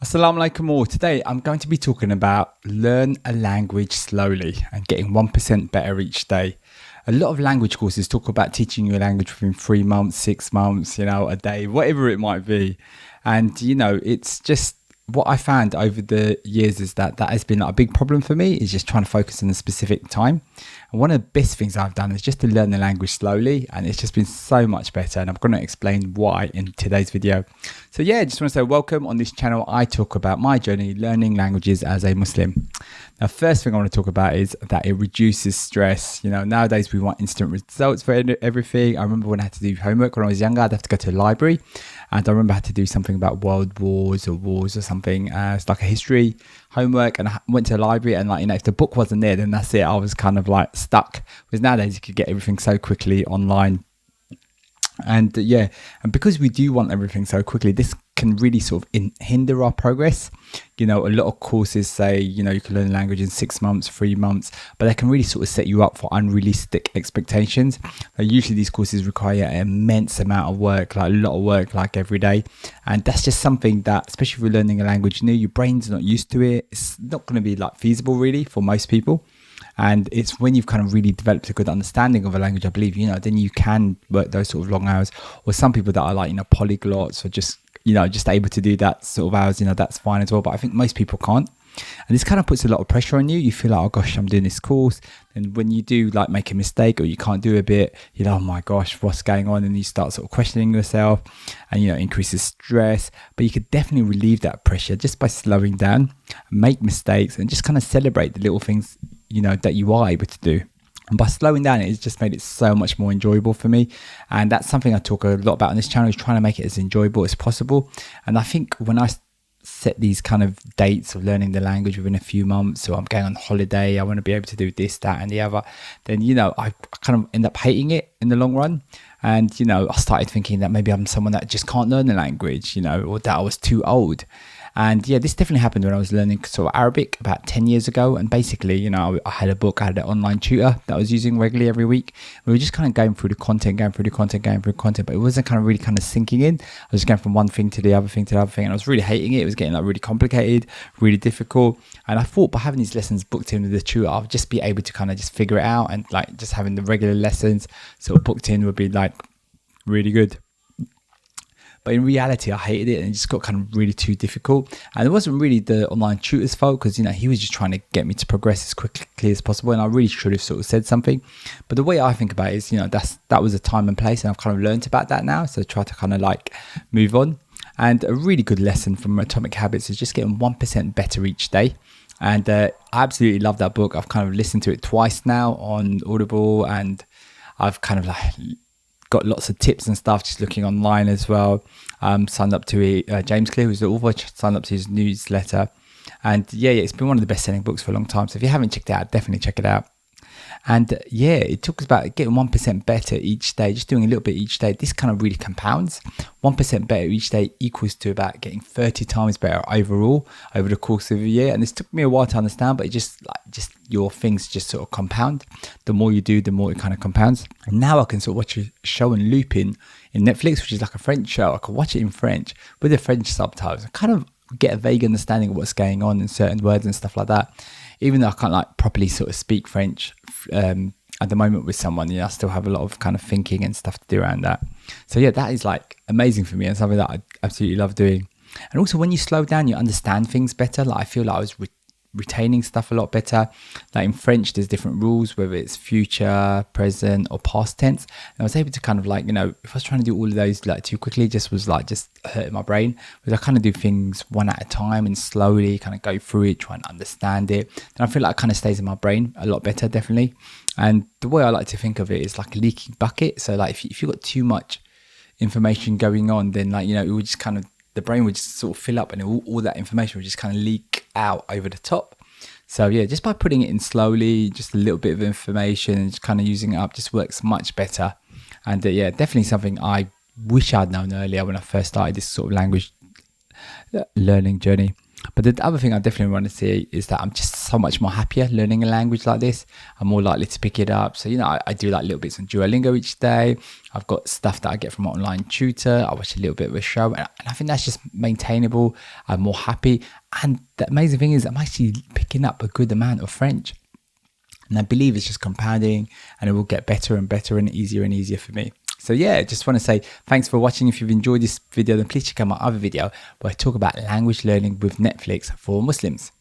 Assalamu alaikum all. Today I'm going to be talking about learn a language slowly and getting 1% better each day. A lot of language courses talk about teaching you a language within 3 months, 6 months, a day, whatever it might be. And, it's just what I found over the years is that has been like a big problem for me is just trying to focus on a specific time. And one of the best things I've done is just to learn the language slowly, and it's just been so much better. And I'm going to explain why in today's video. So yeah, I just want to say welcome. On this channel, I talk about my journey learning languages as a Muslim. Now, first thing I want to talk about is that it reduces stress. Nowadays we want instant results for everything. I remember when I had to do homework when I was younger, I'd have to go to the library. And I remember I had to do something about world wars or something. It's like a history homework, and I went to the library, and if the book wasn't there, then that's it. I was kind of like stuck. Whereas nowadays you could get everything so quickly online. And and because we do want everything so quickly, this can really sort of hinder our progress. A lot of courses say, you can learn a language in 6 months, 3 months, but they can really sort of set you up for unrealistic expectations. Usually these courses require an immense amount of work, like a lot of work, like every day. And that's just something that, especially if you're learning a language new, your brain's not used to it. It's not going to be like feasible really for most people. And it's when you've kind of really developed a good understanding of a language, I believe, then you can work those sort of long hours. Or some people that are like, polyglots or just able to do that sort of hours, that's fine as well. But I think most people can't. And this kind of puts a lot of pressure on you. You feel like, oh gosh, I'm doing this course. And when you do like make a mistake or you can't do a bit, you're like, oh my gosh, what's going on? And you start sort of questioning yourself, and, increases stress. But you could definitely relieve that pressure just by slowing down, make mistakes, and just kind of celebrate the little things, that you are able to do. And by slowing down, it's just made it so much more enjoyable for me. And that's something I talk a lot about on this channel, is trying to make it as enjoyable as possible. And I think when I set these kind of dates of learning the language within a few months, or I'm going on holiday, I want to be able to do this, that, and the other, then, I kind of end up hating it in the long run. And, I started thinking that maybe I'm someone that just can't learn the language, or that I was too old. And yeah, this definitely happened when I was learning sort of Arabic about 10 years ago. And basically, I had a book, I had an online tutor that I was using regularly every week. We were just kind of going through the content, but it wasn't kind of really kind of sinking in. I was going from one thing to the other thing to the other thing, and I was really hating it. It was getting like really complicated, really difficult. And I thought by having these lessons booked in with the tutor, I'll just be able to kind of just figure it out, and like just having the regular lessons sort of booked in would be like really good. But in reality, I hated it, and it just got kind of really too difficult. And it wasn't really the online tutor's fault, because, he was just trying to get me to progress as quickly as possible. And I really should have sort of said something. But the way I think about it is, that was a time and place, and I've kind of learned about that now. So I try to kind of like move on. And a really good lesson from Atomic Habits is just getting 1% better each day. And I absolutely love that book. I've kind of listened to it twice now on Audible, and I've kind of like got lots of tips and stuff just looking online as well. Signed up to James Clear, who's the author, signed up to his newsletter. And yeah, it's been one of the best selling books for a long time. So if you haven't checked it out, definitely check it out. And yeah, it talks about getting 1% better each day, just doing a little bit each day. This kind of really compounds. 1% better each day equals to about getting 30 times better overall over the course of a year. And this took me a while to understand, but it just your things just sort of compound. The more you do, the more it kind of compounds. And now I can sort of watch a show and loop in Netflix, which is like a French show. I can watch it in French with the French subtitles. I kind of get a vague understanding of what's going on in certain words and stuff like that. Even though I can't like properly sort of speak French at the moment with someone, I still have a lot of kind of thinking and stuff to do around that. So yeah, that is like amazing for me, and something that I absolutely love doing. And also when you slow down, you understand things better. Like I feel like I was retaining stuff a lot better. Like in French, there's different rules, whether it's future, present, or past tense. And I was able to kind of like, if I was trying to do all of those like too quickly, it just was like just hurting my brain. But I kind of do things one at a time and slowly kind of go through it, try and understand it. Then I feel like it kind of stays in my brain a lot better, definitely. And the way I like to think of it is like a leaking bucket. So like if you've got too much information going on, then like, it would just kind of, the brain would just sort of fill up, and all that information would just kind of leak out over the top. So yeah, just by putting it in slowly, just a little bit of information and just kind of using it up just works much better. And yeah, definitely something I wish I'd known earlier when I first started this sort of language learning journey. But the other thing I definitely want to see is that I'm just so much more happier learning a language like this. I'm more likely to pick it up. So, I do like little bits on Duolingo each day. I've got stuff that I get from an online tutor. I watch a little bit of a show, and I think that's just maintainable. I'm more happy. And the amazing thing is I'm actually picking up a good amount of French. And I believe it's just compounding, and it will get better and better and easier for me. So yeah, just want to say thanks for watching. If you've enjoyed this video, then please check out my other video where I talk about language learning with Netflix for Muslims.